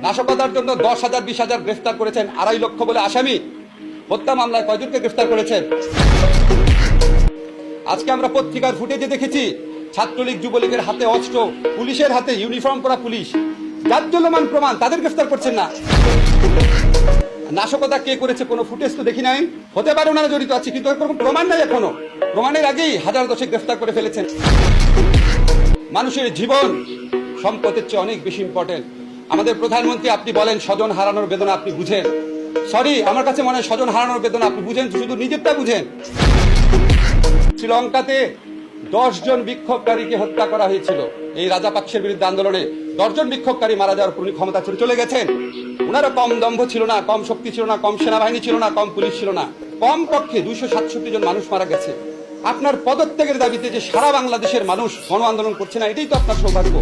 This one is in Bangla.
নাশকতার জন্য 10,000 20,000 গ্রেফতার করেছেন, 2.5 লক্ষ বলে আসামি। হত্যা মামলায় কয়জনকে গ্রেফতার করেছেন? আজকে আমরা পত্রিকার ফুটেজে দেখেছি ছাত্রলীগ যুবলীগের হাতে অস্ত্র, পুলিশের হাতে ইউনিফর্ম পরা পুলিশ, জাজ্জল্যমান প্রমাণ, তাদের গ্রেফতার করছেন না। নাশকতা কে করেছে কোনো ফুটেজ তো দেখি নাই। হতে পারে ওনারা জড়িত আছে, কিন্তু কোনো প্রমাণ নাই এখনো। প্রমাণের আগেই 1000 গ্রেফতার করে ফেলেছেন। মানুষের জীবন সম্পদের চেয়ে অনেক বেশি ইম্পর্টেন্ট। আমাদের প্রধানমন্ত্রী, আপনি বলেন স্বজন হারানোর বেদনা আপনি বুঝেন। সরি, আমার কাছে মনে হয় স্বজন হারানোর বেদনা আপনি বুঝেন, শুধু নিজেরটা বুঝেন। শ্রীলঙ্কাতে 10 জন বিক্ষোভকারীকে হত্যা করা হয়েছিল এই রাজাপাকসের বিরুদ্ধে আন্দোলনে। 10 জন বিক্ষোভকারী মারা যাওয়ার পর উনি ক্ষমতা ছেড়ে চলে গেছেন। ওনারও কম দম্ভ ছিল না, কম শক্তি ছিল না, কম সেনাবাহিনী ছিল না, কম পুলিশ ছিল না। কম পক্ষে 267 জন মানুষ মারা গেছে। আপনার পদত্যাগের দাবিতে যে সারা বাংলাদেশের মানুষ গণ আন্দোলন করছে না, এটাই তো আপনার সৌভাগ্য।